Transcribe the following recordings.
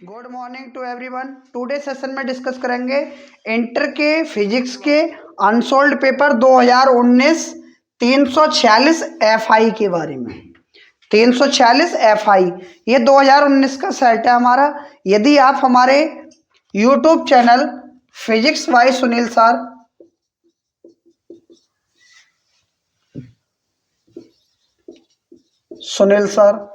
Good morning to everyone. Today session में discuss करेंगे inter के फिजिक्स के अनसोल्ड पेपर 2019 346 एफआई के बारे में। 346 एफआई ये 2019 का सेट है हमारा। यदि आप हमारे YouTube channel physics bye Sunil sir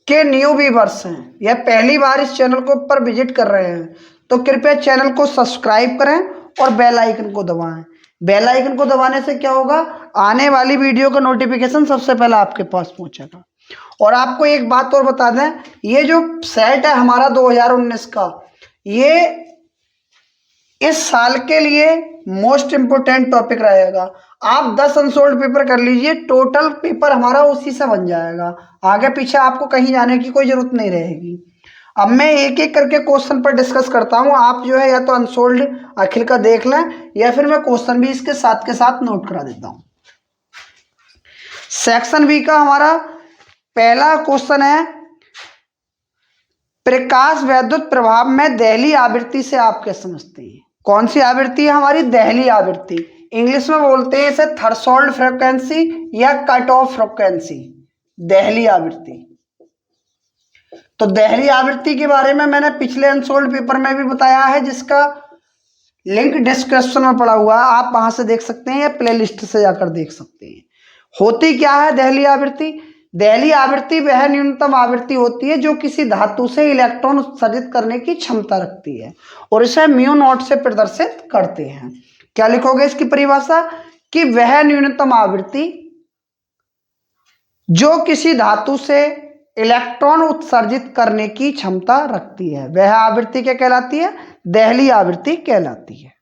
के न्यू व्यूअर्स हैं या पहली बार इस चैनल को पर विजिट कर रहे हैं तो कृपया चैनल को सब्सक्राइब करें और बेल आइकन को दबाएं। बेल आइकन को दबाने से क्या होगा, आने वाली वीडियो का नोटिफिकेशन सबसे पहले आपके पास पहुंचेगा। और आपको एक बात और बता दें, ये जो सेट है हमारा 2019 का, ये इस साल के लिए मोस्ट इंपोर्टेंट टॉपिक रहेगा। आप 10 अनसोल्ड पेपर कर लीजिए, टोटल पेपर हमारा उसी से बन जाएगा। आगे पीछे आपको कहीं जाने की कोई जरूरत नहीं रहेगी। अब मैं एक एक करके क्वेश्चन पर डिस्कस करता हूं। आप जो है या तो अनसोल्ड अखिल का देख लें या फिर मैं क्वेश्चन भी इसके साथ नोट करा देता हूं। सेक्शन बी का हमारा पहला क्वेश्चन है, प्रकाश विद्युत प्रभाव में दहली आवृत्ति से आप क्या समझते हैं? कौन सी आवृत्ति है हमारी? दहली आवृत्ति। इंग्लिश में बोलते हैं इसे थ्रेशोल्ड फ्रीक्वेंसी या कट ऑफ फ्रीक्वेंसी, दहली आवृत्ति। तो दहली आवृत्ति के बारे में मैंने पिछले अनसोल्ड पेपर में भी बताया है, जिसका लिंक डिस्क्रिप्शन में पड़ा हुआ है, आप वहां से देख सकते हैं या प्ले लिस्ट से जाकर देख सकते हैं। होती क्या है दहली आवृत्ति? दहली आवृत्ति वह न्यूनतम आवृत्ति होती है जो किसी धातु से इलेक्ट्रॉन उत्सर्जित करने की क्षमता रखती है और इसे म्यू नॉट से प्रदर्शित करते हैं। क्या लिखोगे इसकी परिभाषा? कि वह न्यूनतम आवृत्ति जो किसी धातु से इलेक्ट्रॉन उत्सर्जित करने की क्षमता रखती है, वह आवृत्ति क्या कहलाती है? दहली आवृत्ति कहलाती है।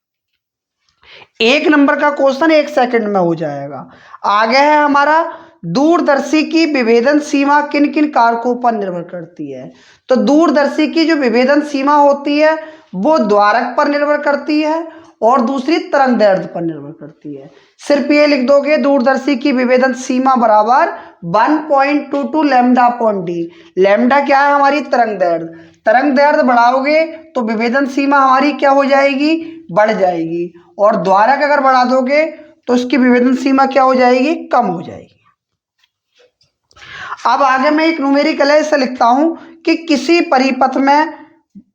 एक नंबर का क्वेश्चन 1 सेकंड में हो जाएगा। आगे है हमारा, दूरदर्शी की विभेदन सीमा किन किन कारकों पर निर्भर करती है? तो दूरदर्शी की जो विभेदन सीमा होती है वो द्वारक पर निर्भर करती है और दूसरी तरंग दैर्ध्य पर निर्भर करती है। सिर्फ ये लिख दोगे, दूरदर्शी की विभेदन सीमा बराबर 1.22 लैम्डा अपॉन डी। लैम्डा क्या है? हमारी तरंग दैर्ध्य। तरंग दैर्ध्य बढ़ाओगे तो विभेदन सीमा हमारी क्या हो जाएगी? बढ़ जाएगी। और द्वारक अगर बढ़ा दोगे तो उसकी विभेदन सीमा क्या हो जाएगी? कम हो जाएगी। अब आगे मैं एक न्यूमेरिकल है, इसे लिखता हूं कि किसी परिपथ में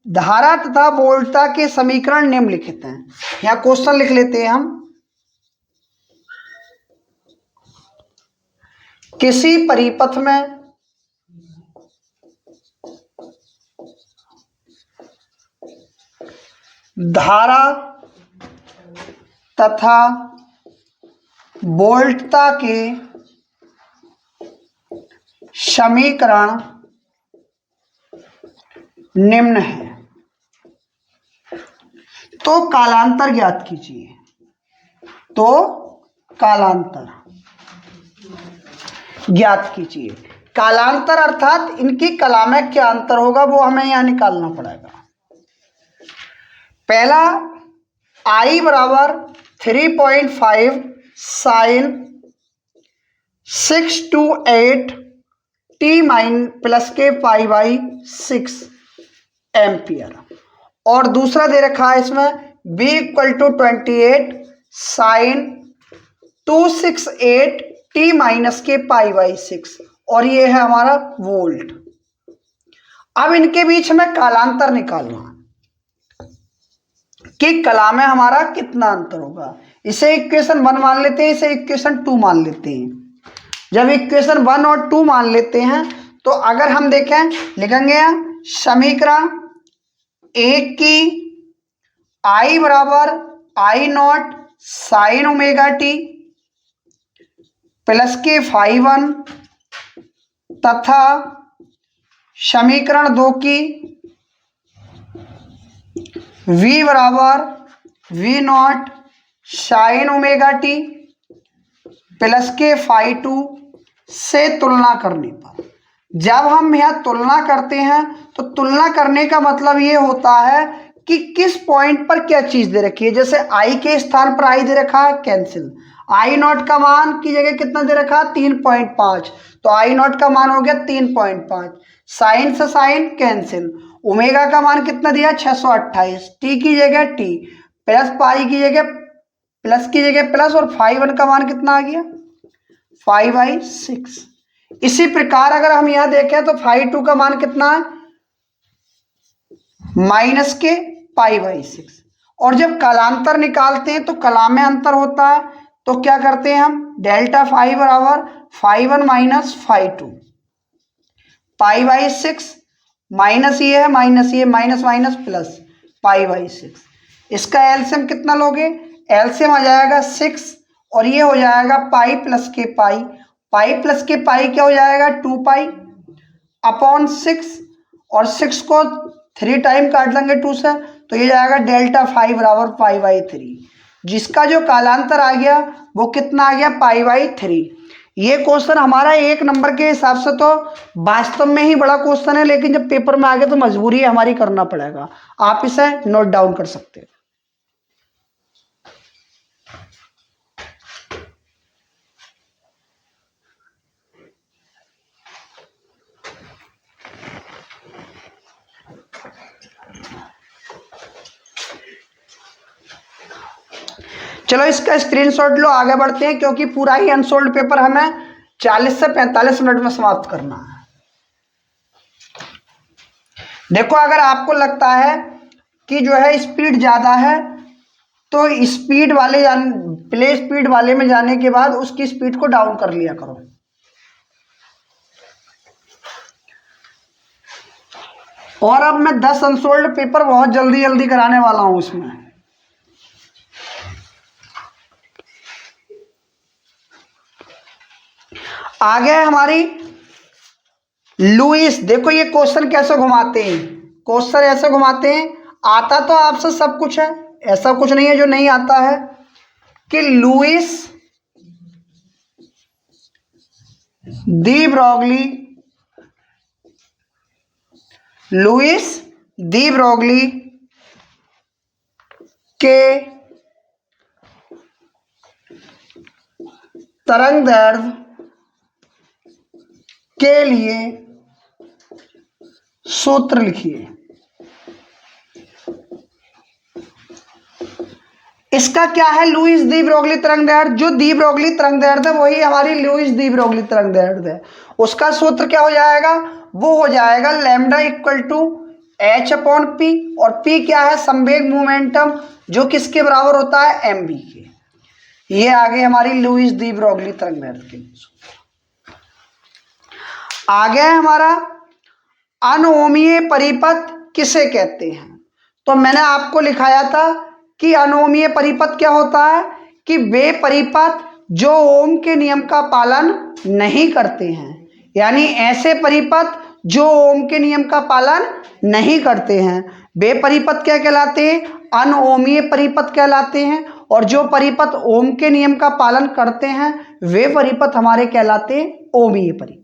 धारा तथा वोल्टता के समीकरण निम्नलिखित हैं। यहां क्वेश्चन लिख लेते हैं हम। किसी परिपथ में धारा तथा वोल्टता के समीकरण निम्न है, तो कालांतर ज्ञात कीजिए। तो कालांतर ज्ञात कीजिए। कालांतर अर्थात इनकी कला में क्या अंतर होगा वो हमें यहां निकालना पड़ेगा। पहला, I बराबर 3.5 साइन 628 t प्लस के पाई बाई 6 एम्पियर। और दूसरा दे रखा है इसमें b equal to 28 sine 268 t minus के पाई बाई 6, और ये है हमारा वोल्ट। अब इनके बीच में कालांतर निकालना है कि कला में हमारा कितना अंतर होगा। इसे इक्वेशन 1 मान लेते हैं, इसे इक्वेशन 2 मान लेते हैं। जब इक्वेशन 1 और 2 मान लेते हैं तो अगर हम देखें, लिखेंगे समीकरण 1 की I बराबर I not sine omega T plus के फाई 1 तथा समीकरण 2 की V बराबर V not sine omega T plus के फाई 2 से तुलना करने पर, जब हम यह तुलना करते हैं तो तुलना करने का मतलब ये होता है कि किस पॉइंट पर क्या चीज दे रखी है। जैसे I के स्थान पर I दे रखा है, कैंसिल। I नॉट का मान की जगह कितना दे रखा है? 3.5, तो I नॉट का मान हो गया 3.5। साइन से साइन कैंसिल, ओमेगा का मान कितना दिया 628, टी की जगह टी प्लस पाई की जगह प्लस की जगह प्लस, और फाई 1 का मान कितना आ गया 5/6। इसी प्रकार अगर हम यहां देखें तो फाई 2 का मान कितना है माइनस के π/6। और जब कालांतर निकालते हैं तो कला में अंतर होता है, तो क्या करते हैं हम डेल्टा फाई बराबर फाई 1 माइनस फाई 2 π/6 माइनस ये है माइनस ये माइनस माइनस प्लस π/6। इसका एलसीएम कितना लोगे, एलसीएम आ जाएगा 6 और ये हो जाएगा पाई प्लस के पाई, पाई प्लस के पाई क्या हो जाएगा 2 पाई अपॉन 6, और 6 को 3 टाइम काट लेंगे 2 से तो ये जाएगा डेल्टा फाई बराबर π/3, जिसका जो कालांतर आ गया वो कितना आ गया π/3। ये क्वेश्चन हमारा 1 नंबर के हिसाब से तो वास्तव में ही बड़ा क्वेश्चन है, लेकिन जब पेपर में आ गया तो मजबूरी है हमारी, करना पड़ेगा। आप इसे नोट डाउन कर सकते हैं। चलो इसका स्क्रीनशॉट लो, आगे बढ़ते हैं, क्योंकि पूरा ही अनसोल्ड पेपर हमें 40 से 45 मिनट में समाप्त करना है। देखो अगर आपको लगता है कि जो है स्पीड ज़्यादा है तो स्पीड वाले प्ले स्पीड वाले में जाने के बाद उसकी स्पीड को डाउन कर लिया करो। और अब मैं 10 अनसोल्ड पेपर बहुत जल्दी जल्दी कराने वाला हूं इसमें। आगे हमारी लुईस। देखो ये क्वेश्चन कैसे घुमाते हैं, क्वेश्चन ऐसे घुमाते हैं, आता तो आपसे सब कुछ है, ऐसा कुछ नहीं है जो नहीं आता है, कि लुईस दी ब्रोगली, लुईस दी ब्रोगली के तरंग दैर्ध्य के लिए सूत्र लिखिए। इसका क्या है, लुईस दी ब्रोगली तरंग दैर्ध्य, जो दी ब्रोगली तरंग दैर्ध्य है वही हमारी लुईस दी ब्रोगली तरंग दैर्ध्य है। उसका सूत्र क्या हो जाएगा, वो हो जाएगा lambda equal to H upon P, और पी क्या है संवेग मोमेंटम, जो किसके बराबर होता है एम बी के। ये आगे हमारी लुईस दी ब्रोगली तरंग दैर्ध्य के। आगे है हमारा अनोमीय परिपथ किसे कहते हैं। तो मैंने आपको लिखाया था कि अनोमीय परिपथ क्या होता है, कि वे परिपथ जो ओम के नियम का पालन नहीं करते हैं, यानी ऐसे परिपथ जो ओम के नियम का पालन नहीं करते हैं वे परिपथ क्या कहलाते हैं, अनओमीय परिपथ कहलाते हैं। और जो परिपथ ओम के नियम का पालन करते हैं वे परिपथ हमारे कहलाते हैं ओमीय परिपथ।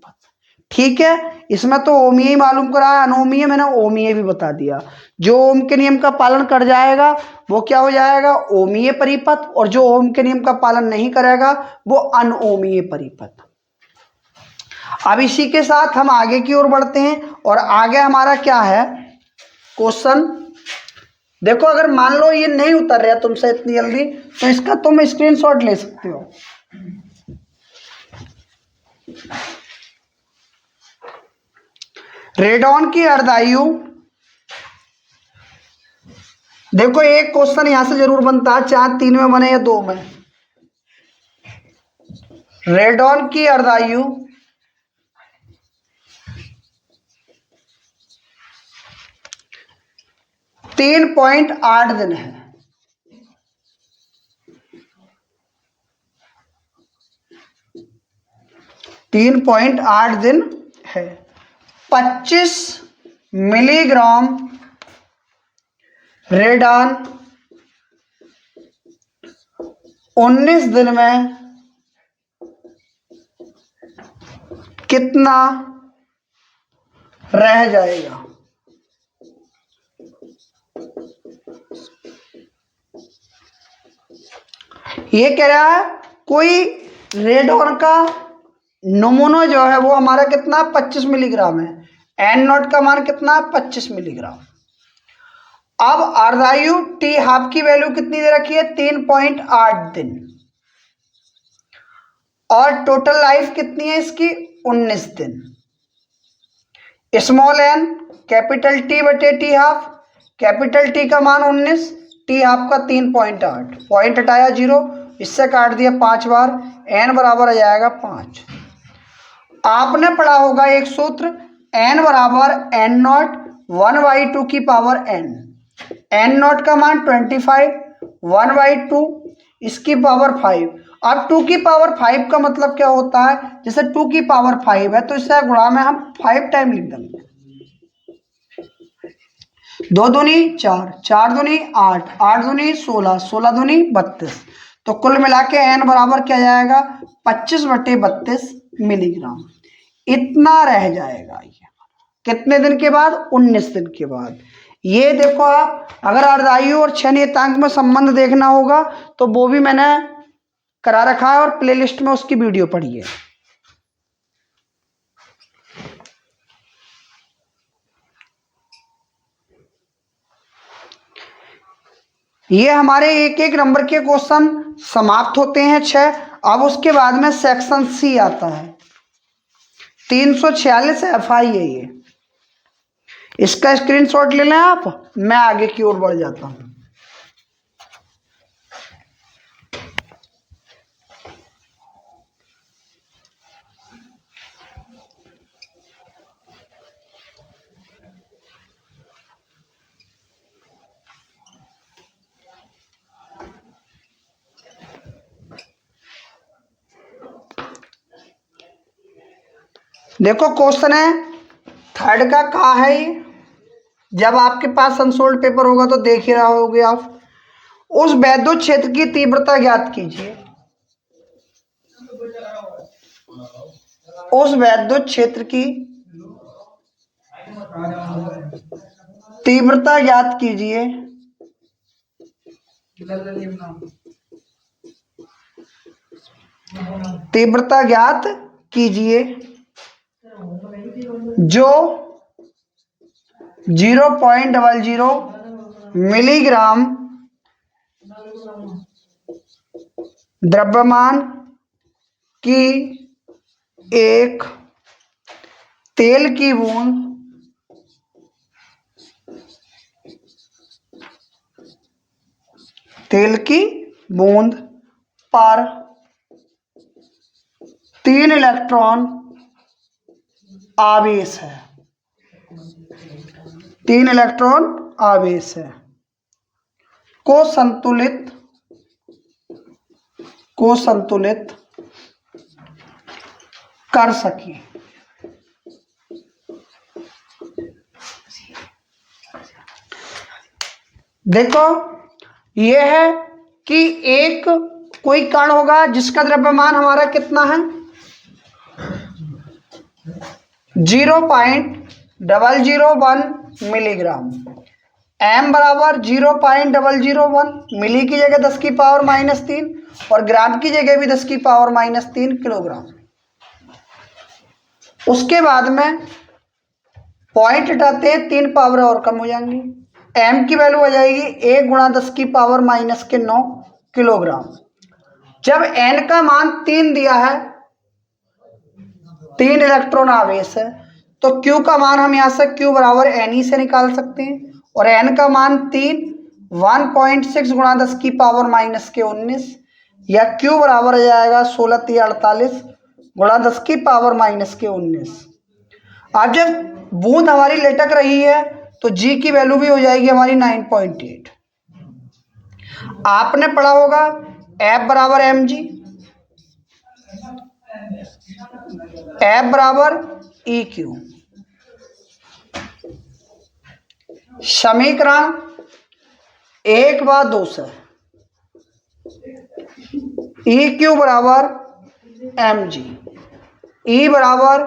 ठीक है, इसमें तो ओमीय ही मालूम करा है, अनोमीय मैंने ओमीय भी बता दिया। जो ओम के नियम का पालन कर जाएगा वो क्या हो जाएगा ओमीय परिपथ, और जो ओम के नियम का पालन नहीं करेगा वो अनओमीय परिपथ। अब इसी के साथ हम आगे की ओर बढ़ते हैं, और आगे हमारा क्या है क्वेश्चन। देखो अगर मान लो ये नहीं उतर रहा तुमसे इतनी जल्दी तो इसका तुम स्क्रीनशॉट ले सकते हो। रेडॉन की अर्धायु, देखो एक क्वेश्चन यहां से जरूर बनता है, चाहे 3 में बने या 2 में। रेडॉन की अर्धायु 3.8 दिन है। 3.8 दिन है। 25 मिलीग्राम रेडॉन 19 दिन में कितना रह जाएगा। ये कह रहा है कोई रेडॉन का नमूना जो है वो हमारा कितना 25 मिलीग्राम है, एन नॉट का मान कितना है 25 मिलीग्राम। अब अर्धायु टी हाफ की वैल्यू कितनी दे रखी है 3.8 दिन, और टोटल लाइफ कितनी है इसकी 19 दिन। स्मॉल एन कैपिटल टी बटे टी हाफ, कैपिटल टी का मान 19, टी हाफ का 3.8, पॉइंट हटाया 0, इससे काट दिया 5 बार, एन बराबर आ जाएगा 5। आपने पढ़ा होगा एक सूत्र, एन बराबर एन नॉट 1/2 की पावर एन। एन नॉट का मान 25, 1/2 इसकी पावर 5। अब 2 की पावर 5 का मतलब क्या होता है, जैसे 2 की पावर 5 है तो इससे गुणा में हम 5 टाइम लिख देंगे। 2 दूनी 4, 4 दूनी 8, 8 दूनी 16, 16 दूनी 32, तो कुल मिला के एन बराबर क्या जाएगा 25/32 मिलीग्राम। इतना रह जाएगा ये कितने दिन के बाद 19 दिन के बाद। ये देखो आप, अगर अर्धायु और क्षय नियतांक में संबंध देखना होगा तो वो भी मैंने करा रखा है और प्लेलिस्ट में उसकी वीडियो पड़ी है। ये हमारे एक एक नंबर के क्वेश्चन समाप्त होते हैं 6। अब उसके बाद में सेक्शन सी आता है, 346 FI है ये, इसका स्क्रीनशॉट ले लें आप, मैं आगे की ओर बढ़ जाता हूं। देखो क्वेश्चन है थर्ड का, कहा है ये, जब आपके पास अनसोल्ड पेपर होगा तो देख ही रहा होगे आप। उस वैद्युत क्षेत्र की तीव्रता ज्ञात कीजिए। उस वैद्युत क्षेत्र की तीव्रता ज्ञात कीजिए तीव्रता ज्ञात कीजिए जो 0.00 मिलीग्राम द्रव्यमान की एक तेल की बूंद पर 3 इलेक्ट्रॉन आवेश है। 3 इलेक्ट्रॉन आवेश है को संतुलित कर सके। देखो यह है कि एक कोई कण होगा जिसका द्रव्यमान हमारा कितना है 0.001 मिलीग्राम, m बराबर 0.001, मिली की जगह 10 की पावर -3 और ग्राम की जगह भी 10 की पावर -3 किलोग्राम। उसके बाद में पॉइंट हटाते हैं, 3 पावर और कम हो जाएंगी, m की वैल्यू आ जाएगी 1 × 10 की पावर -9 किलोग्राम। जब n का मान 3 दिया है, 3 इलेक्ट्रॉन आवेश है, तो q का मान हम यहां से q बराबर ne से निकाल सकते हैं, और n का मान 3 1.6 × 10 की पावर -19, या q बराबर आ जाएगा 16×48 × 10 की पावर -19। अब जब बूंद हमारी लटक रही है तो g की वैल्यू भी हो जाएगी हमारी 9.8। आपने पढ़ा होगा F बराबर mg, F बराबर EQ। समीकरण 1/2 से EQ बराबर mg, E बराबर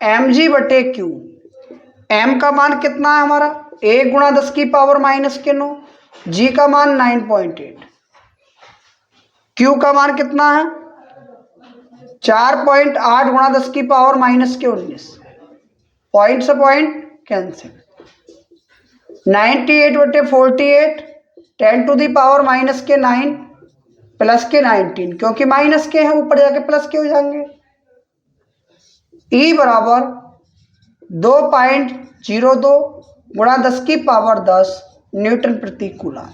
mg बटे q। m का मान कितना है हमारा 1 × 10 की पावर -9, g का मान 9.8, q का मान कितना है 4.8 × 10 की पावर -19। पॉइंट से पॉइंट कैंसिल। 98/48, 10⁻⁻9 प्लस के 19, क्योंकि माइनस के हैं ऊपर जाके प्लस के हो जाएंगे। ई बराबर 2.02 गुणा 10⁻10 न्यूटन प्रति कूलम।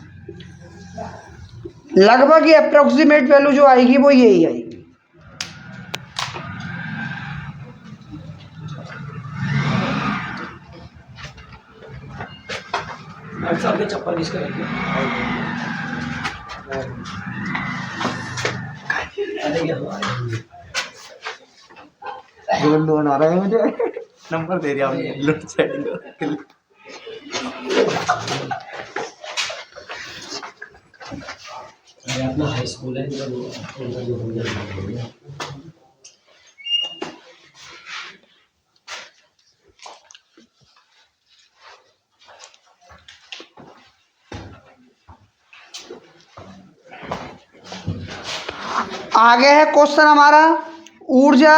लगभग ये अप्रोक्सीमेट वैल्यू जो आएगी वो यही आएगी। चप्पल किसका लोन आ रहा है मुझे, नंबर दे दिया हमने लोड सेटिंग। अपना हाई स्कूल है आगे है क्वेश्चन हमारा, ऊर्जा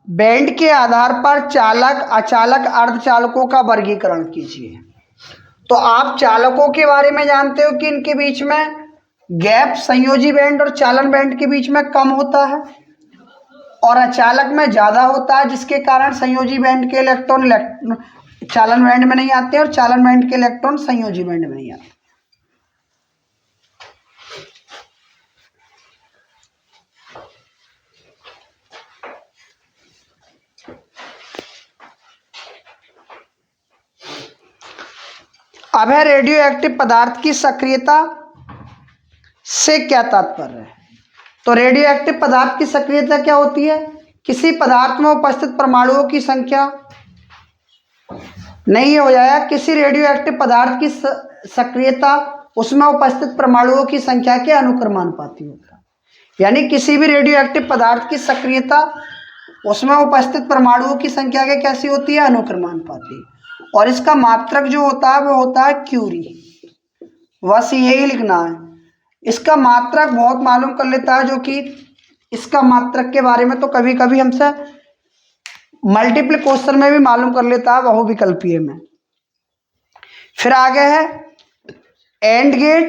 बैंड के आधार पर चालक अचालक अर्धचालकों का वर्गीकरण कीजिए। तो आप चालकों के बारे में जानते हो कि इनके बीच में गैप संयोजी बैंड और चालन बैंड के बीच में कम होता है और अचालक में ज़्यादा होता है, जिसके कारण संयोजी बैंड के इलेक्ट्रॉन चालन बैंड में नहीं आते और चालन बैंड के इलेक्ट्रॉन संयोजी बैंड में नहीं आते। अब है रेडियो एक्टिव पदार्थ की सक्रियता से क्या तात्पर्य है। तो रेडियो एक्टिव पदार्थ की सक्रियता क्या होती है? किसी पदार्थ में उपस्थित परमाणुओं की संख्या नहीं हो जाएगा, किसी रेडियो एक्टिव पदार्थ की सक्रियता उसमें उपस्थित परमाणुओं की संख्या के अनुक्रमानुपाती होता है। यानी किसी भी रेडियो एक्टिव पदार्थ की सक्रियता उसमें उपस्थित परमाणुओं की संख्या के कैसी होती है? अनुक्रमानुपाती। और इसका मात्रक जो होता है वो होता है क्यूरी। बस यही लिखना है। इसका मात्रक बहुत मालूम कर लेता है, जो कि इसका मात्रक के बारे में तो कभी कभी हमसे मल्टीपल क्वेश्चन में भी मालूम कर लेता है बहुविकल्पीय में। फिर आगे है एंड गेट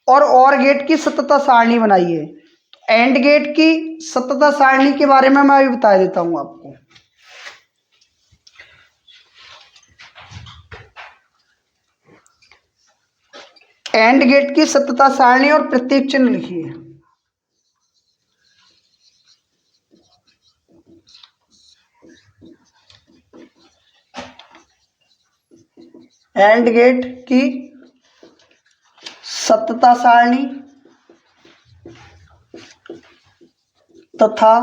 और गेट की सततता सारणी बनाइए। एंड गेट की सततता सारणी के बारे में मैं भी बता देता हूं आपको। एंड गेट की सततता सारणी और प्रतीक चिन्ह लिखिए। एंड गेट की सततता सारणी तथा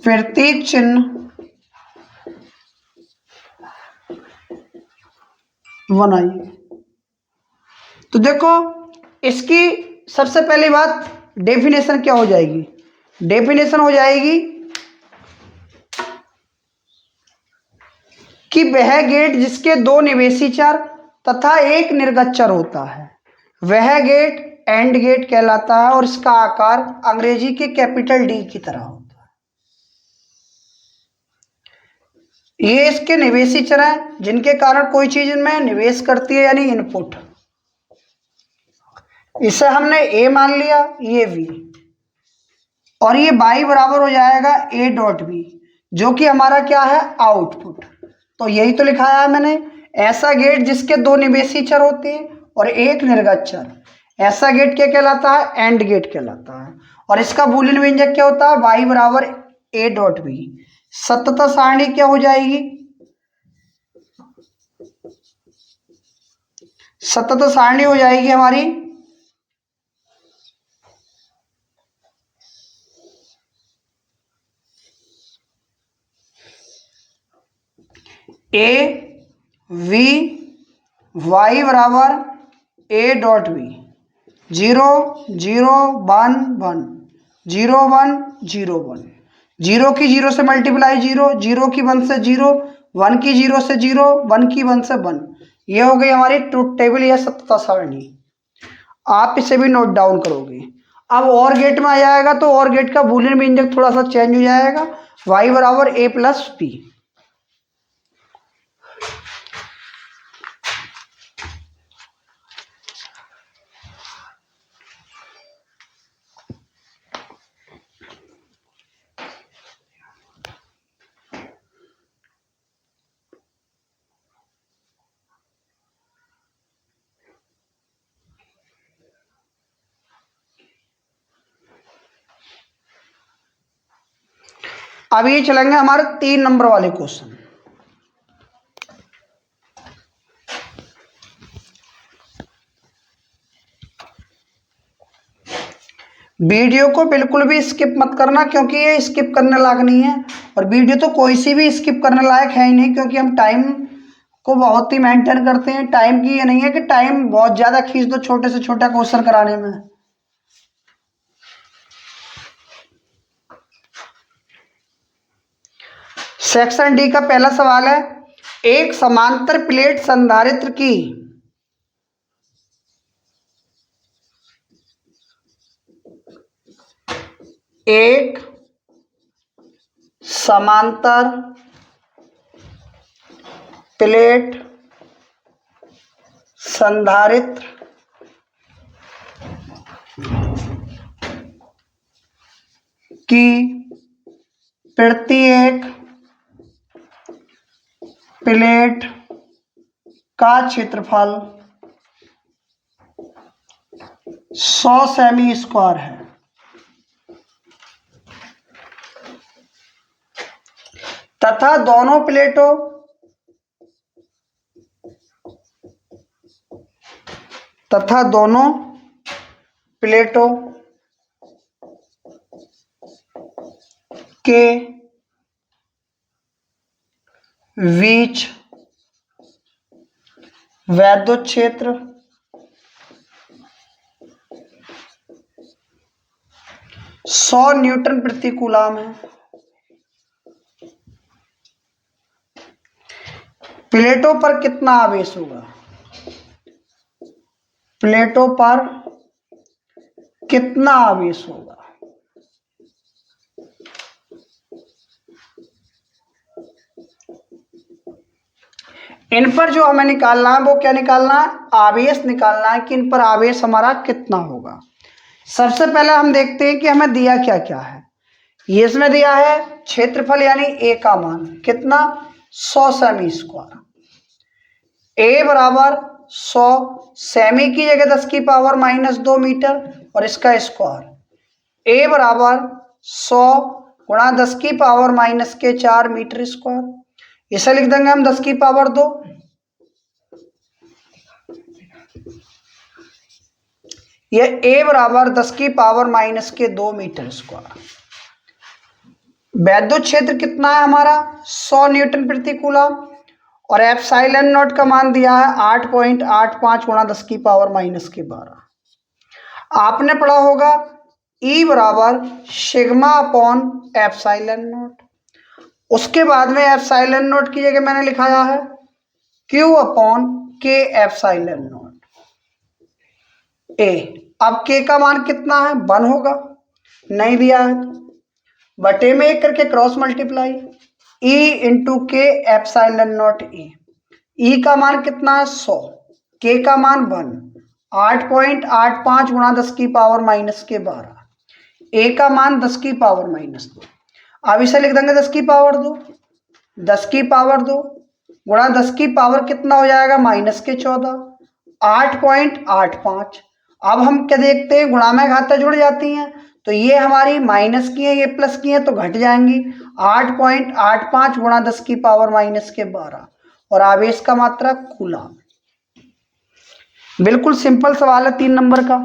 प्रतीक चिन्ह बनाइए। तो देखो, इसकी सबसे पहली बात डेफिनेशन क्या हो जाएगी? डेफिनेशन हो जाएगी कि वह गेट जिसके दो निवेशी चर तथा एक निर्गत चर होता है वह गेट एंड गेट कहलाता है और इसका आकार अंग्रेजी के कैपिटल डी की तरह होता है। ये इसके निवेशी चर हैं जिनके कारण कोई चीज में निवेश करती है, यानी इनपुट। इसे हमने ए मान लिया, ये बी, और ये बाई बराबर हो जाएगा ए डॉट बी, जो कि हमारा क्या है? आउटपुट। तो यही तो लिखाया है मैंने, ऐसा गेट जिसके दो निवेशी चर होते हैं और एक निर्गत चर, ऐसा गेट क्या कहलाता है? एंड गेट कहलाता है। और इसका बूलियन व्यंजक क्या होता है? वाई बराबर ए डॉट बी। सततता सारणी क्या हो जाएगी? सततता सारणी हो जाएगी हमारी ए वी वाई बराबर ए डॉट बी, 0 0 1 1 0 1 0 1, 0 की 0 से मल्टीप्लाई 0, 0 की 1 से 0, 1 की 0 से 0, 1 की 1 से 1। ये हो गई हमारी ट्रुथ टेबल या सततता सारणी। आप इसे भी नोट डाउन करोगे। अब और गेट में आ जाएगा तो और गेट का बूलियन व्यंजक थोड़ा सा चेंज हो जाएगा। y बराबर a प्लस बी। अब ये चलेंगे हमारे 3 नंबर वाले क्वेश्चन। वीडियो को बिल्कुल भी स्किप मत करना, क्योंकि ये स्किप करने लायक नहीं है, और वीडियो तो कोई सी भी स्किप करने लायक है ही नहीं, क्योंकि हम टाइम को बहुत ही मेंटेन करते हैं। टाइम की ये नहीं है कि टाइम बहुत ज़्यादा खींच दो छोटे से छोटा क्वेश्चन कराने में। सेक्शन डी का पहला सवाल है, एक समांतर प्लेट संधारित्र की एक समांतर प्लेट संधारित्र की प्रत्येक प्लेट का क्षेत्रफल 100 सेमी स्क्वायर है, तथा दोनों प्लेटों के बीच वैद्युत क्षेत्र 100 न्यूटन प्रति कूलम है। प्लेटों पर कितना आवेश होगा? प्लेटों पर कितना आवेश होगा? इन पर जो हमें निकालना है वो क्या निकालना है? आवेश निकालना है कि इन पर आवेश हमारा कितना होगा। सबसे पहले हम देखते हैं कि हमें दिया क्या क्या है। ये इसमें दिया है क्षेत्रफल यानी ए का मान कितना, 100 सेमी स्क्वायर। ए बराबर 100, सेमी की जगह 10 की पावर -2 मीटर और इसका स्क्वायर। ए बराबर 100 गुणा 10 की पावर -4 मीटर स्क्वायर। इसे लिख देंगे हम 10 की पावर 2। यह ए बराबर 10 की पावर -2 मीटर स्क्वायर। वैद्युत क्षेत्र कितना है हमारा? 100 न्यूटन प्रति कूलम, और एप्सिलॉन नॉट का मान दिया है 8.85 गुणा 10 की पावर -12। आपने पढ़ा होगा ई बराबर सिग्मा अपॉन एप्सिलॉन नॉट। उसके बाद में एप्सिलॉन नॉट की जगह मैंने लिखाया है क्यू अपॉन के एप्सिलॉन नॉट ए। अब के का मान कितना है? 1 होगा, नहीं दिया है तो बटे में 1 करके क्रॉस मल्टीप्लाई, ई इंटू के एप्सिलॉन नॉट ए। ई का मान कितना है? 100, के का मान 1, 8.85 गुणा 10 की पावर -12, ए का मान 10 की पावर -2। अब इसे लिख देंगे 10 की पावर 2। 10 की पावर 2 गुणा 10 की पावर कितना हो जाएगा? -14, 8.85। अब हम क्या देखते हैं, गुणा में घाता जुड़ जाती हैं, तो ये हमारी माइनस की है, ये प्लस की है तो घट जाएंगी। 8.85 गुणा 10 की पावर -12 और आवेश का मात्रा कूलम। बिल्कुल सिंपल सवाल है 3 नंबर का।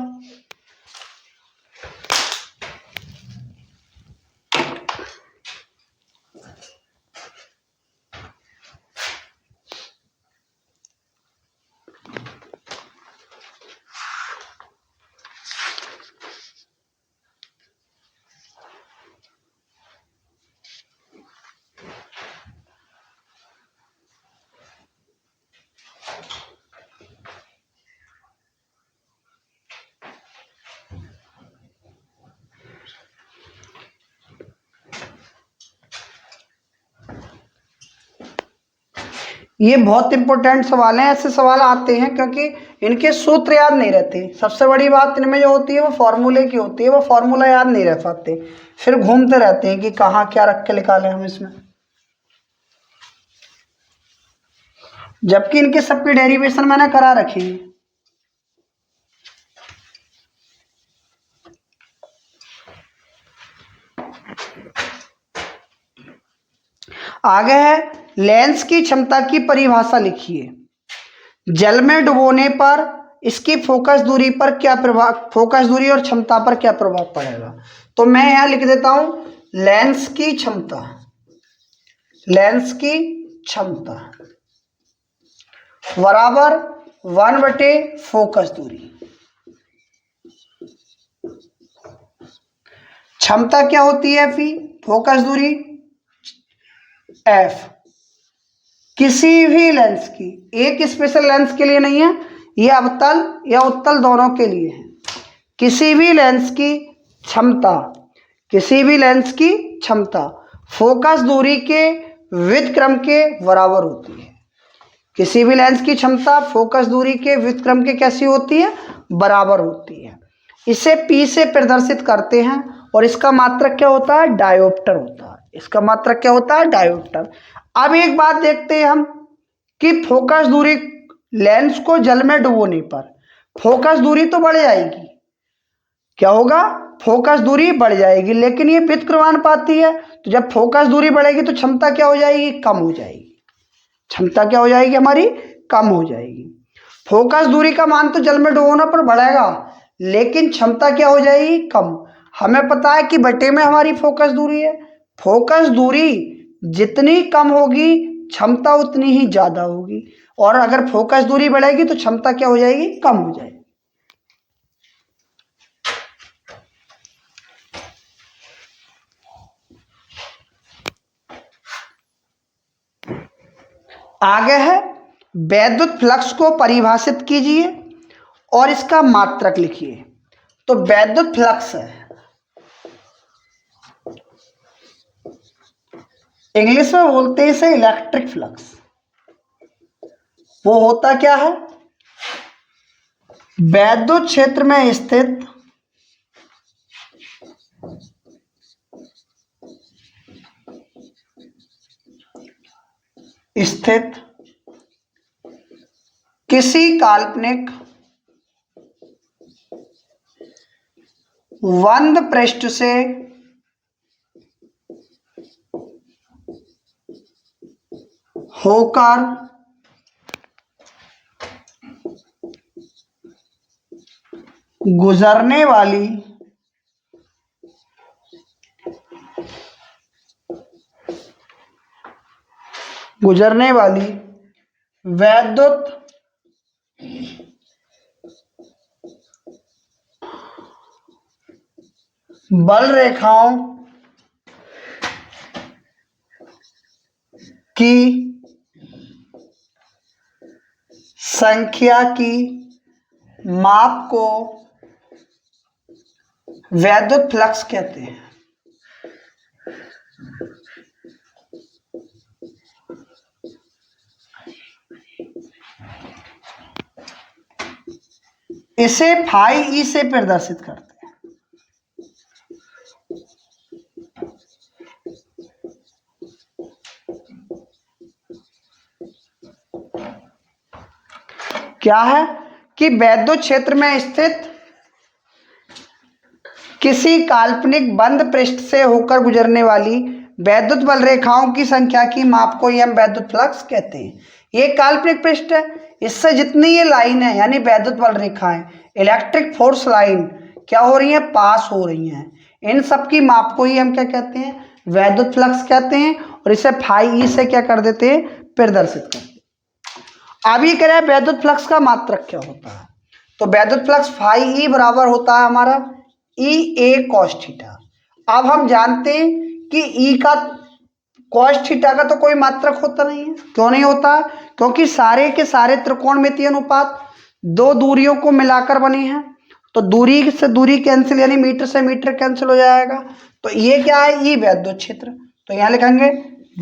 ये बहुत इंपॉर्टेंट सवाल हैं, ऐसे सवाल आते हैं क्योंकि इनके सूत्र याद नहीं रहते। सबसे बड़ी बात इनमें जो होती है वो फॉर्मूले की होती है, वो फॉर्मूला याद नहीं रह पाते, फिर घूमते रहते हैं कि कहाँ क्या रख के निकालें हम इसमें, जबकि इनके सबकी डेरिवेशन मैंने करा रखी है। आगे है लेंस की क्षमता की परिभाषा लिखिए। जल में डुबोने पर इसकी फोकस दूरी पर क्या प्रभाव, फोकस दूरी और क्षमता पर क्या प्रभाव पड़ेगा। तो मैं यहां लिख देता हूं लेंस की क्षमता, लेंस की क्षमता बराबर 1/फोकस दूरी। क्षमता क्या होती है फी, फोकस दूरी एफ। किसी भी लेंस की, एक स्पेशल लेंस के लिए नहीं है, ये अवतल या उत्तल दोनों के लिए है। किसी भी लेंस की क्षमता, किसी भी लेंस की क्षमता फोकस दूरी के व्युत्क्रम के बराबर होती है। किसी भी लेंस की क्षमता फोकस दूरी के व्युत्क्रम के कैसी होती है, बराबर होती है। इसे P से प्रदर्शित करते हैं और इसका मात्रक क्या होता है, डायोप्टर होता है। इसका मात्रक क्या होता है, डायोप्टर। अब एक बात देखते हैं हम कि फोकस दूरी, लेंस को जल में डुबोने पर फोकस दूरी तो बढ़ जाएगी, क्या होगा, फोकस दूरी बढ़ जाएगी, लेकिन ये व्युत्क्रमानुपाती है, तो जब फोकस दूरी बढ़ेगी तो क्षमता क्या हो जाएगी, कम हो जाएगी। क्षमता क्या हो जाएगी हमारी, कम हो जाएगी। फोकस दूरी का मान तो जल में डुबोने पर बढ़ेगा, लेकिन क्षमता क्या हो जाएगी, कम। हमें पता है कि बटे में हमारी फोकस दूरी है, फोकस दूरी जितनी कम होगी क्षमता उतनी ही ज्यादा होगी, और अगर फोकस दूरी बढ़ेगी तो क्षमता क्या हो जाएगी, कम हो जाएगी। आगे है वैद्युत फ्लक्स को परिभाषित कीजिए और इसका मात्रक लिखिए। तो वैद्युत फ्लक्स है, इंग्लिश में बोलते हैं इसे इलेक्ट्रिक फ्लक्स। वो होता क्या है, वैद्युत क्षेत्र में स्थित किसी काल्पनिक बंद पृष्ठ से होकर गुजरने वाली वैद्युत बल रेखाओं की संख्या की माप को वैद्युत फ्लक्स कहते हैं। इसे फाई ई से प्रदर्शित करते हैं। क्या है कि वैद्युत क्षेत्र में स्थित किसी काल्पनिक बंद पृष्ठ से होकर गुजरने वाली वैद्युत बल रेखाओं की संख्या की माप को हम वैद्युत फ्लक्स कहते हैं। ये काल्पनिक पृष्ठ है, इससे जितनी ये लाइन है यानी वैद्युत बल रेखाएं, इलेक्ट्रिक फोर्स लाइन क्या हो रही है, पास हो रही हैं, इन सब की माप को ही हम क्या कहते हैं, वैद्युत फ्लक्स कहते हैं। और इसे फाई ई से क्या कर देते हैं, प्रदर्शित करते हैं। अब ये कह रहे हैं वैद्युत फ्लक्स का मात्रक क्या होता है। तो वैद्युत फ्लक्स फाई ई बराबर होता है हमारा ई ए कॉस थीटा। अब हम जानते हैं कि ई का कॉस थीटा का तो कोई मात्रक होता नहीं है। क्यों नहीं होता, क्योंकि सारे के सारे त्रिकोणमितीय अनुपात दो दूरियों को मिलाकर बने हैं, तो दूरी से दूरी कैंसिल यानी मीटर से मीटर कैंसिल हो जाएगा। तो ये क्या है, ई वैद्युत क्षेत्र। तो यहाँ लिखेंगे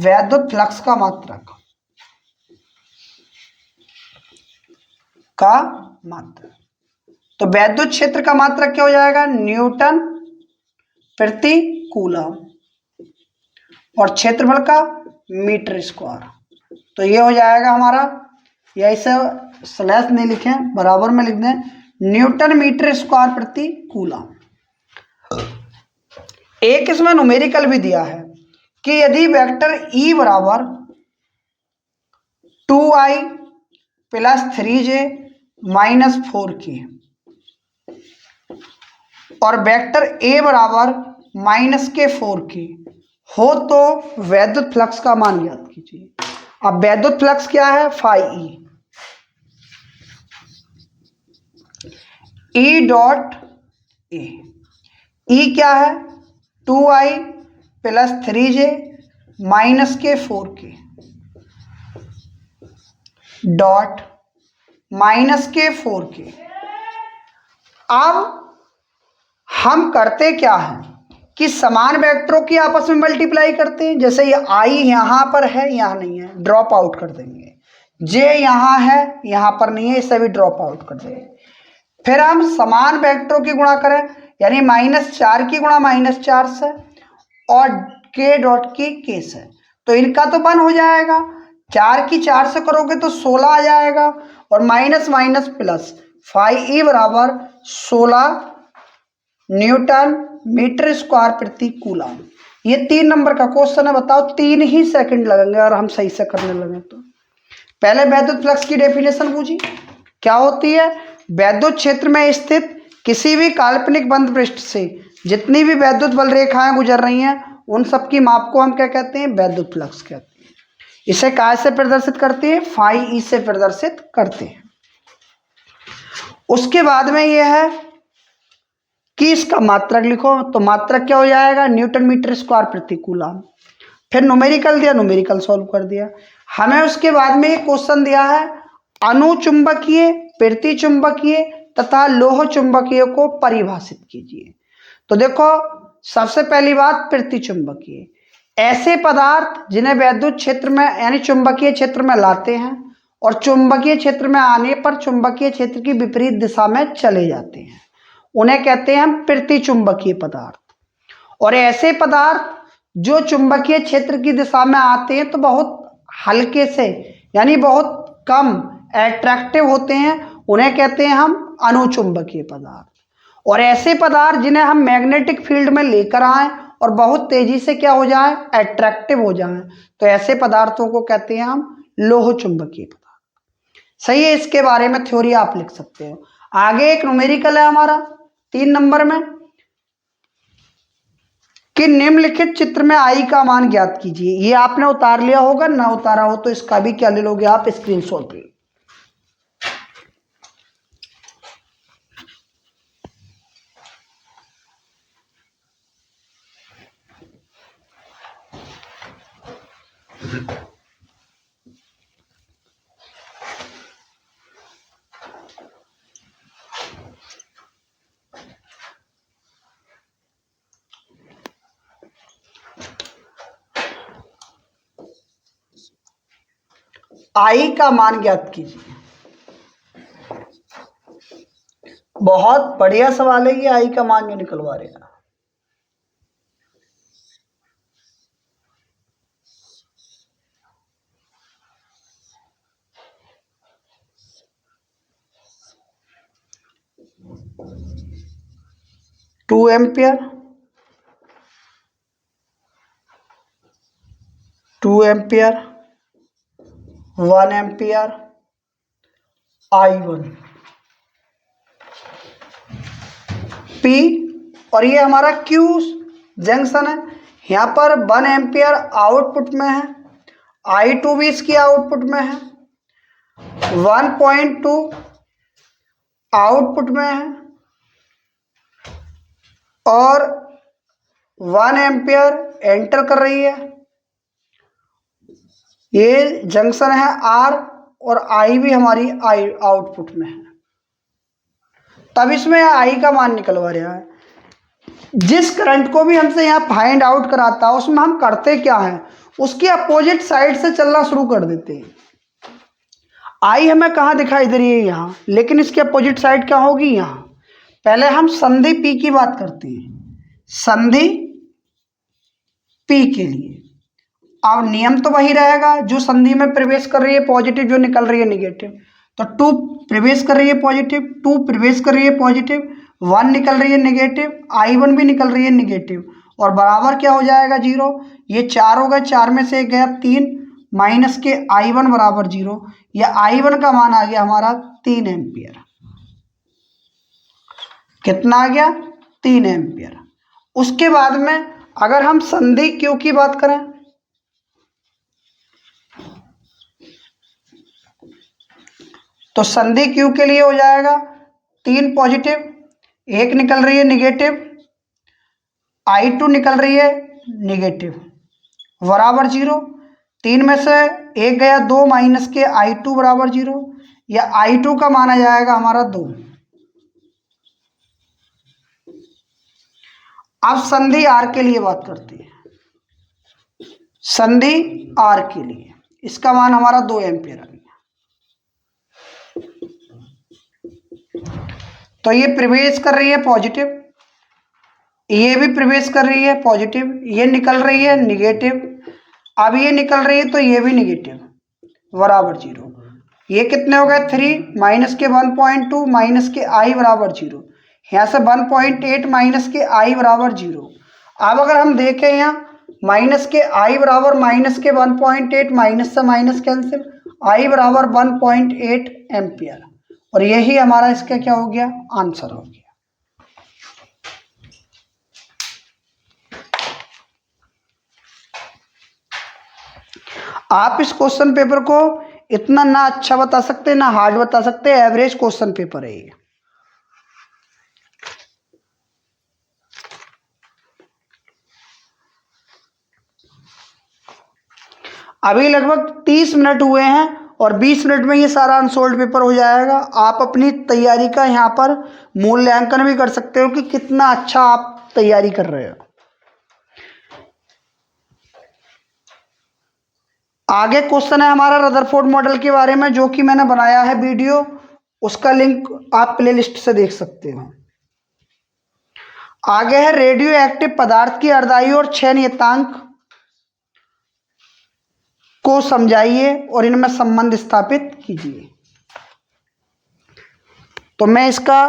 वैद्युत फ्लक्स का मात्रक, का मात्रक। तो वैद्युत क्षेत्र का मात्रक क्या हो जाएगा, न्यूटन प्रति कूलम, और क्षेत्रफल का मीटर स्क्वायर। तो ये हो जाएगा हमारा, या इसे स्लैश नहीं लिखें, बराबर में लिख दें, न्यूटन मीटर स्क्वायर प्रति कूलम। एक इसमें न्यूमेरिकल भी दिया है कि यदि वेक्टर E बराबर 2i plus 3j minus 4k और वेक्टर A बराबर -k4k हो तो वैद्युत फ्लक्स का मान ज्ञात कीजिए। अब वैद्युत फ्लक्स क्या है, phi E dot A. E क्या है, 2i plus 3j minus k4k dot -k4k। अब हम करते क्या है कि समान वेक्टरों की आपस में मल्टीप्लाई करते हैं। जैसे ये I यहाँ पर है, यहाँ नहीं है, ड्रॉप आउट कर देंगे। J यहाँ है, यहाँ पर नहीं है, इसे भी ड्रॉप आउट कर देंगे। फिर हम समान वेक्टरों की गुणा करें, यानी -4 की गुणा -4 से और k डॉट की k से, तो इनका तो 1 हो जाएगा। 4 की 4 से करोगे तो 16 आ जाएगा, और minus minus plus, phi E बराबर 16 न्यूटन मीटर स्क्वायर प्रति कूलम। ये 3 नंबर का क्वेश्चन है। बताओ 3 ही सेकंड लगेंगे और हम सही से करने लगे तो। पहले वैद्युत फ्लक्स की डेफिनेशन पूछी, क्या होती है, वैद्युत क्षेत्र में स्थित किसी भी काल्पनिक बंद पृष्ठ से जितनी भी वैद्युत बल रेखाएं गुजर रही हैं उन सब की माप को हम क्या कहते हैं, वैद्युत फ्लक्स कहते हैं। इसे काय से प्रदर्शित करते हैं, phi E से प्रदर्शित करते हैं। उसके बाद में यह है कि इसका मात्रक लिखो, तो मात्रक क्या हो जाएगा, न्यूटन मीटर स्क्वायर प्रति कूलम। फिर न्यूमेरिकल दिया, न्यूमेरिकल सॉल्व कर दिया। हमें उसके बाद में एक क्वेश्चन दिया है, अनुचुंबकीय, प्रतिचुंबकीय तथा लोह चुंबकीय को परिभाषित कीजिए। तो देखो, सबसे पहली बात प्रतिचुंबकीय, ऐसे पदार्थ जिन्हें वैद्युत क्षेत्र में यानी चुंबकीय क्षेत्र में लाते हैं और चुंबकीय क्षेत्र में आने पर चुंबकीय क्षेत्र की विपरीत दिशा में चले जाते हैं, उन्हें कहते हैं हम प्रतिचुंबकीय पदार्थ। और ऐसे पदार्थ जो चुंबकीय क्षेत्र की दिशा में आते हैं तो बहुत हल्के से यानी बहुत कम एट्रैक्टिव होते हैं, उन्हें कहते हैं हम अनुचुंबकीय पदार्थ। और ऐसे पदार्थ जिन्हें हम मैग्नेटिक फील्ड में लेकर आए और बहुत तेजी से क्या हो जाए, एट्रैक्टिव हो जाए, तो ऐसे पदार्थों को कहते हैं हम लोह चुंबकीय पदार्थ। सही है, इसके बारे में थ्योरी आप लिख सकते हो। आगे एक न्यूमेरिकल है हमारा 3 नंबर में कि निम्नलिखित चित्र में I का मान ज्ञात कीजिए। ये आपने उतार लिया होगा, ना उतारा हो तो इसका भी क्या ले लोगे आप, स्क्रीनशॉट ले। I का मान ज्ञात कीजिए। बहुत बढ़िया सवाल है ये, I का मान जो निकलवा रहे हैं। Two ampere, 2 ampere, 1 ampere, I1 P, और ये हमारा Q जंक्शन है। यहाँ पर 1 एम्पियर आउटपुट में है, I2 भी इसकी आउटपुट में है, 1.2 आउटपुट में है और 1 एम्पियर एंटर कर रही है। ये जंक्शन है R और I भी हमारी I आउटपुट में है, तब इसमें I का मान निकलवा रहा है। जिस करंट को भी हमसे यहाँ फाइंड आउट कराता है उसमें हम करते क्या है, उसकी अपोजिट साइड से चलना शुरू कर देते हैं। आई हमें कहाँ दिखाई दे रही है? यहाँ, लेकिन इसके अपोजिट साइड क्या होगी? यहाँ। पहले हम संधि पी की बात करते हैं, संधि पी के लिए। अब नियम तो वही रहेगा, जो संधि में प्रवेश कर रही है पॉजिटिव, जो निकल रही है निगेटिव। तो 2 प्रवेश कर रही है पॉजिटिव, 2 प्रवेश कर रही है पॉजिटिव, 1 निकल रही है निगेटिव, I1 भी निकल रही है निगेटिव, और बराबर क्या हो जाएगा? 0। ये 4 हो गए, 4 में से 1 गया 3, माइनस के I1 बराबर 0। या I1 का मान आ गया हमारा 3 एम्पियर। कितना आ गया? 3 एम्पियर। उसके बाद में अगर हम संधि Q की बात करें, तो संधि Q के लिए हो जाएगा 3 पॉजिटिव, 1 निकल रही है निगेटिव, I2 निकल रही है निगेटिव, बराबर 0। 3 में से 1 गया 2, माइनस के I2 बराबर 0। या I2 का मान आ जाएगा हमारा 2। अब संधि R के लिए बात करते हैं। संधि R के लिए इसका मान हमारा 2 एम्पियर आ गया। तो ये प्रवेश कर रही है पॉजिटिव, ये भी प्रवेश कर रही है पॉजिटिव, ये निकल रही है निगेटिव, अब ये निकल रही है तो ये भी निगेटिव, बराबर 0। ये कितने हो गए? 3, माइनस के 1.2, माइनस के I बराबर 0। यहाँ से 1.8 माइनस के I बराबर 0। अब अगर हम देखें यहाँ, माइनस के I बराबर माइनस के 1.8, माइनस से माइनस कैंसिल, I बराबर 1.8 एम्पियर। और यही हमारा इसका क्या हो गया? आंसर हो गया। आप इस क्वेश्चन पेपर को इतना ना अच्छा बता सकते ना हार्ड बता सकते, एवरेज क्वेश्चन पेपर है ये। अभी लगभग 30 मिनट हुए हैं और 20 मिनट में ये सारा अनसोल्ड पेपर हो जाएगा। आप अपनी तैयारी का यहाँ पर मूल्यांकन भी कर सकते हो कि कितना अच्छा आप तैयारी कर रहे हो। आगे क्वेश्चन है हमारा रदरफोर्ड मॉडल के बारे में, जो कि मैंने बनाया है वीडियो, उसका लिंक आप प्लेलिस्ट से देख सकते हो। आगे है रेडियो एक्टिव पदार्थ की अर्धायु और क्षय नियतांक को समझाइए और इनमें संबंध स्थापित कीजिए। तो मैं इसका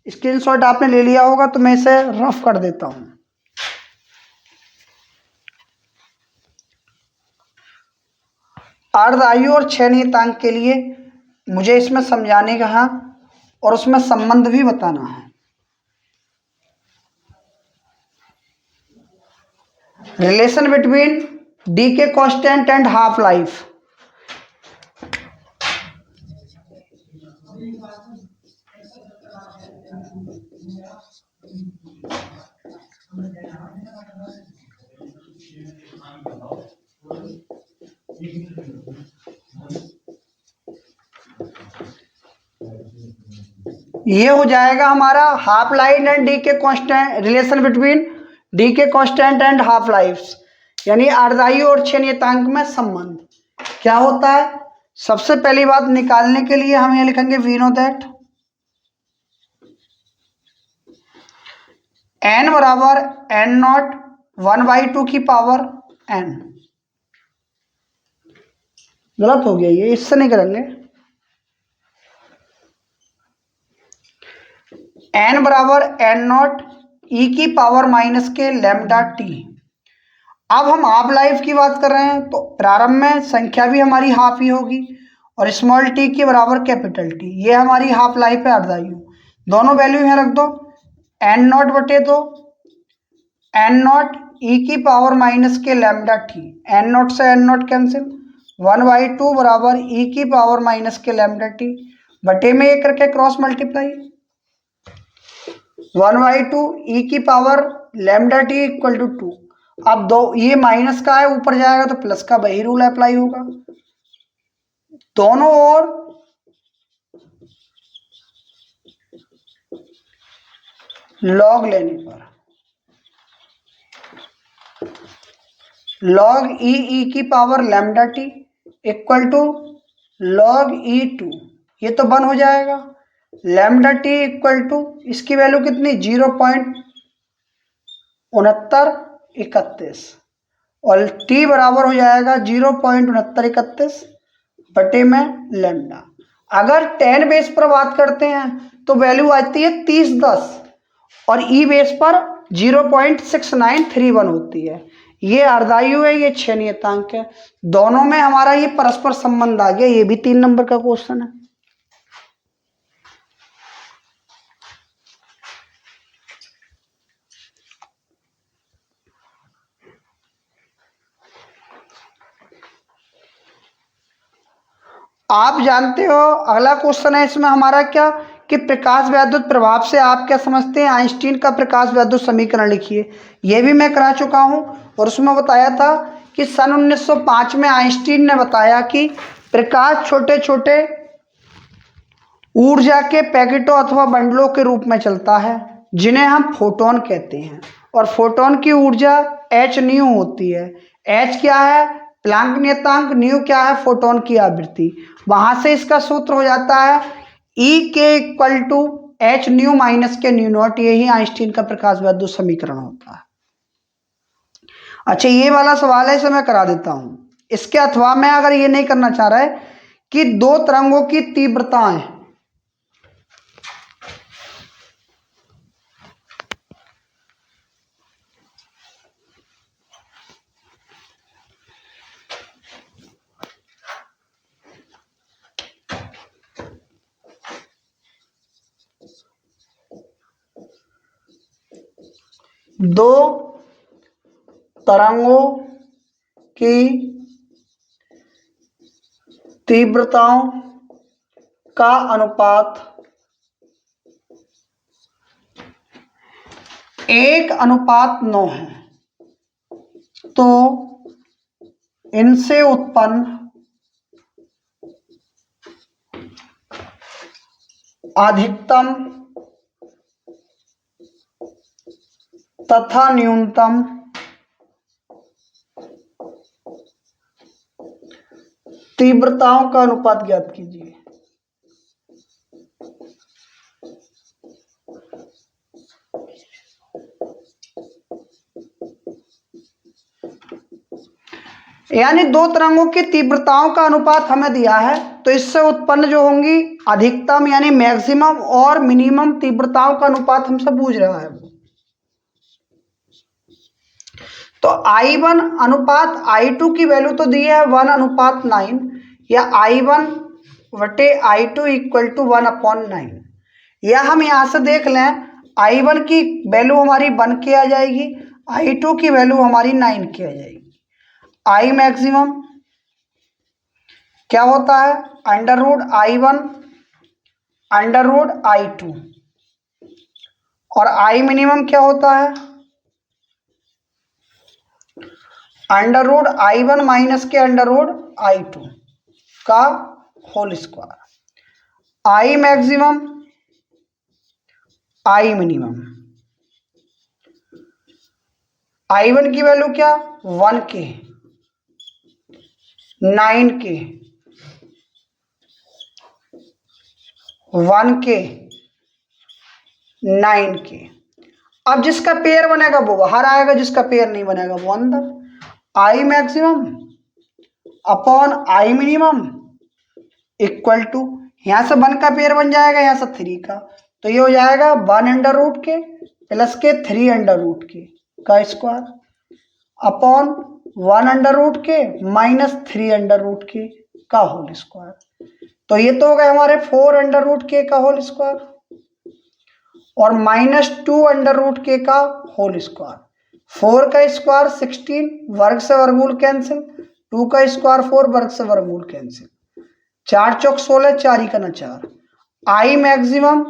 स्क्रीनशॉट आपने ले लिया होगा, तो मैं इसे रफ कर देता हूं। अर्धायु और क्षय नियतांक के लिए मुझे इसमें समझाने का है और उसमें संबंध भी बताना है। Relation between decay constant and half life. ये हो जाएगा हमारा हाफ लाइफ एंड डी के कांस्टेंट, रिलेशन बिटवीन डी के कांस्टेंट एंड हाफ लाइफ, यानी अर्धायु और क्षय नियतांक में संबंध क्या होता है। सबसे पहली बात निकालने के लिए हम ये लिखेंगे वी नो दैट n बराबर n0 1/2 की पावर n। गलत हो गया ये, इससे नहीं करेंगे। n बराबर n0 e की पावर माइनस के लैम्डा टी। अब हम हाफ लाइफ की बात कर रहे हैं, तो प्रारंभ में संख्या भी हमारी हाफ ही होगी और स्मॉल टी के बराबर कैपिटल टी, ये हमारी हाफ लाइफ है अर्धायु। दोनों वैल्यू यहाँ रख दो, n0 बटे 2 n0 e की पावर माइनस के लैम्डा टी, n0 से n0 कैंसिल, 1/2 बराबर e की पावर माइनस के लैम्डा टी, बटे में एक करके क्रॉस मल्टीप्लाई, 1/2 e की power lambda T equal to 2। अब दो ये माइनस का है, ऊपर जाएगा तो प्लस का वही रूल अप्लाई होगा। दोनों ओर लॉग लेने पर लॉग ई की power lambda T equal to log E2, ये तो 1 हो जाएगा। लैम्डा टी इक्वल टू, इसकी वैल्यू कितनी, 0.6931, और टी बराबर हो जाएगा 0.6931 बटे में लैम्डा। अगर 10 बेस पर बात करते हैं तो वैल्यू आती है 3010, और ई बेस पर 0.6931 होती है। ये अर्धायु है, ये 6 नियतांक है। दोनों में हमारा ये परस्पर संबंध आ गया। ये भी 3 नंबर का क्वेश्चन है। आप जानते हो अगला क्वेश्चन है इसमें हमारा क्या, कि प्रकाश वैद्युत प्रभाव से आप क्या समझते हैं, आइंस्टीन का प्रकाश वैद्युत समीकरण लिखिए। यह भी मैं करा चुका हूं, और उसमें बताया था कि सन 1905 में आइंस्टीन ने बताया कि प्रकाश छोटे छोटे ऊर्जा के पैकेटों अथवा बंडलों के रूप में चलता है, जिन्हें हम फोटोन कहते हैं। और फोटोन की ऊर्जा एच न्यू होती है। एच क्या है, प्लांक नियतांक, न्यू क्या है, फोटोन की आवृत्ति। वहां से इसका सूत्र हो जाता है ई के equal to H nu minus के न्यू नॉट। यही आइंस्टीन का प्रकाश वैद्युत समीकरण होता है। अच्छा, ये वाला सवाल है, इसे मैं करा देता हूं। इसके अथवा मैं अगर ये नहीं करना चाह रहा है कि दो तरंगों की तीव्रताएं, दो तरंगों की तीव्रताओं का अनुपात 1:9 है, तो इनसे उत्पन्न अधिकतम तथा न्यूनतम तीव्रताओं का अनुपात ज्ञात कीजिए। यानी दो तरंगों की तीव्रताओं का अनुपात हमें दिया है, तो इससे उत्पन्न जो होंगी अधिकतम यानी मैक्सिमम और मिनिमम तीव्रताओं का अनुपात हमसे पूछ रहा है। तो I1 अनुपात I2 की वैल्यू तो दी है 1:9, या I1 बटे I2 इक्वल टू 1/9। या हम यहां से देख लें, I1 की वैल्यू हमारी 1 की आ जाएगी, I2 की वैल्यू हमारी 9 की आ जाएगी। I मैक्सिमम क्या होता है, √I1 √I2, और I मिनिमम क्या होता है, √I1 माइनस के √I2 का whole square. I maximum I minimum, I1 की वैल्यू क्या, 1 के, 9 के, 1 के, 9 के। अब जिसका पेयर बनेगा वो बाहर आएगा, जिसका पेयर नहीं बनेगा वो अंदर। I maximum upon I minimum equal to, यहां से 1 का पेयर बन जाएगा, यहां से 3 का, तो ये हो जाएगा 1 √ के प्लस के 3 √ के का स्क्वायर अपॉन 1 √ के माइनस 3 के का होल स्क्वायर। तो ये तो हो गए हमारे 4 √ के का होल स्क्वायर, और माइनस 2 के का होल स्क्वायर। 4 का स्क्वायर 16, वर्ग से वर्गमूल कैंसिल, 2 का स्क्वायर 4, वर्ग से वर्गमूल कैंसिल, 4 चौक 16, 4 ही का ना 4। I maximum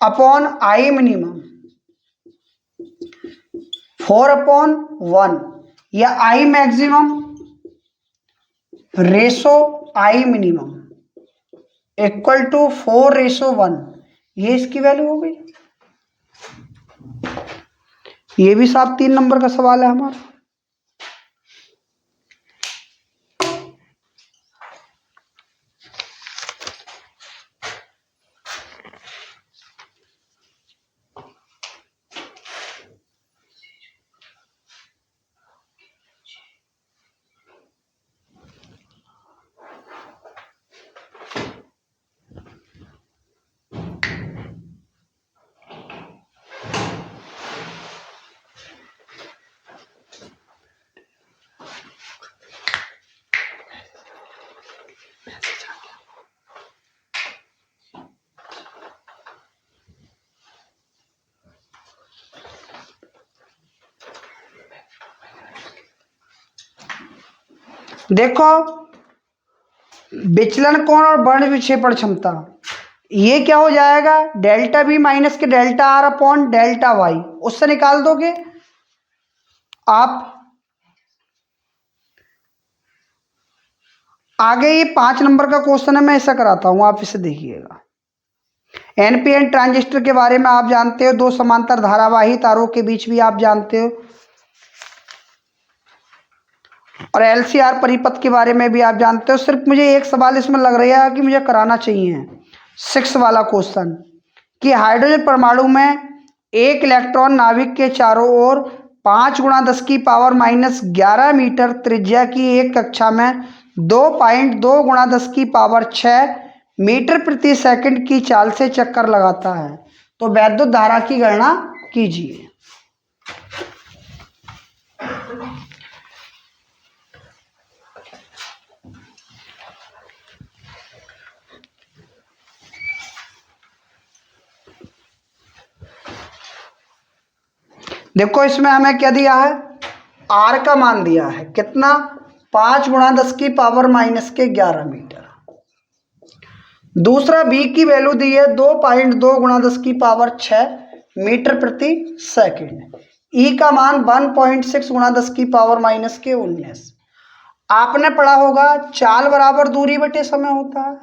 upon I minimum 4/1, या I maximum ratio I minimum equal to 4:1, ये इसकी वैल्यू हो गई। ये भी साहब 3 नंबर का सवाल है हमारा। देखो विचलन कोण और वर्ण विक्षेपण क्षमता, ये क्या हो जाएगा, डेल्टा बी माइनस के delta R upon delta Y, उससे निकाल दोगे आप। आगे ये 5 नंबर का क्वेश्चन है, मैं ऐसा कराता हूं, आप इसे देखिएगा। एनपीएन ट्रांजिस्टर के बारे में आप जानते हो, दो समांतर धारावाही तारों के बीच भी आप जानते हो, और एलसीआर परिपथ के बारे में भी आप जानते हो। सिर्फ मुझे एक सवाल इसमें लग रहा है कि मुझे कराना चाहिए, 6 वाला क्वेश्चन, कि हाइड्रोजन परमाणु में एक इलेक्ट्रॉन नाभिक के चारों ओर 5 × 10⁻11 मीटर त्रिज्या की एक कक्षा में 2.2 × 10⁻6 मीटर प्रति सेकंड की चाल से चक्कर लगाता है, तो वैद्युत धारा की गणना कीजिए। देखो इसमें हमें क्या दिया है, आर का मान दिया है कितना, 5 × 10⁻11 मीटर। दूसरा बी की वैल्यू दी है 2.2 × 10⁻6 मीटर प्रति सेकंड। ई का मान 1.6 × 10⁻19। आपने पढ़ा होगा चाल बराबर दूरी बटे समय होता है।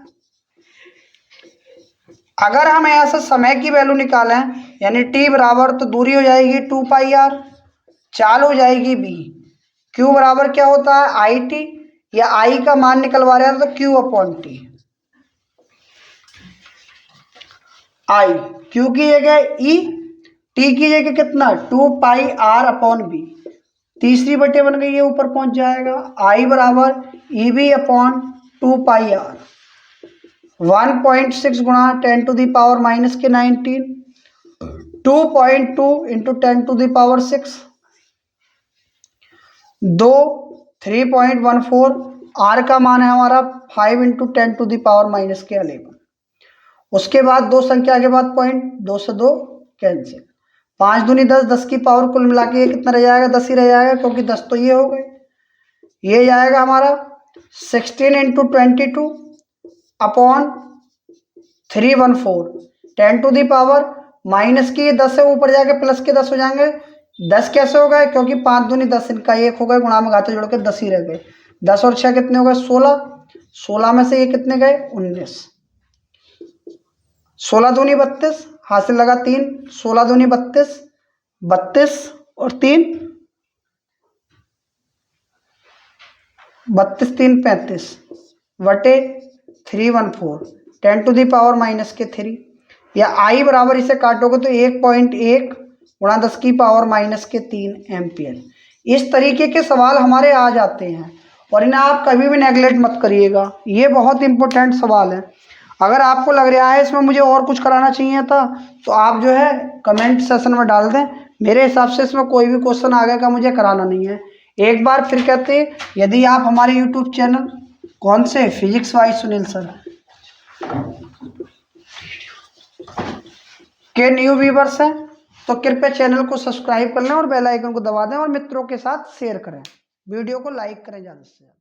अगर हम यहाँ से समय की वैल्यू निकालें, यानी t बराबर, तो दूरी हो जाएगी 2πr, चाल हो जाएगी b, q बराबर क्या होता है it, या i का मान निकलवा रहे हैं तो q/t, i q की जगह e, t की जगह कितना 2πr/b, तीसरी बटे बन गई है, ऊपर पहुंच जाएगा। i बराबर EB/2πr, 1.6 × 10⁻19, 2.2 × 10⁻6, 2 3.14, r का मान है हमारा 5 × 10⁻11। उसके बाद दो संख्या के बाद पॉइंट, 2 से 2 कैंसिल, 5 दूनी 10, 10 की पावर कुल मिला के कितना रह जाएगा, 10 ही रह जाएगा, क्योंकि 10 तो ये हो गए। ये जाएगा हमारा 16 × 22 अपॉन 314, 10⁻, माइनस की 10 से ऊपर जाके प्लस के 10 हो जाएंगे। 10 कैसे हो गए, क्योंकि 5 दूनी 10, इनका 1 हो गए, गुणा में घाते जोड़ के 10 ही रह गए। 10 और 6 कितने हो गए, 16, 16 में से ये कितने गए, 19, 16 दूनी 32, हासिल लगा 3, 16 दूनी 32, 32 और 3, 32 3 35 बटे 314, 10⁻³ या आई बराबर, इसे काटोगे तो 1.1 × 10⁻³ एम्पियर। इस तरीके के सवाल हमारे आ जाते हैं, और इन्हें आप कभी भी नेगलेक्ट मत करिएगा, ये बहुत इंपॉर्टेंट सवाल है। अगर आपको लग रहा है इसमें मुझे और कुछ कराना चाहिए था, तो आप जो है कमेंट सेशन में डाल दें। मेरे हिसाब से इसमें कोई भी क्वेश्चन आगे का मुझे कराना नहीं है। एक बार फिर कहते हैं, यदि आप हमारे यूट्यूब चैनल, कौन से, फिजिक्स बाय सुनील सर के न्यू व्यूवर्स हैं, तो कृपया चैनल को सब्सक्राइब कर लें और बेल आइकन को दबा दें, और मित्रों के साथ शेयर करें, वीडियो को लाइक करें ज़्यादा से ज़्यादा।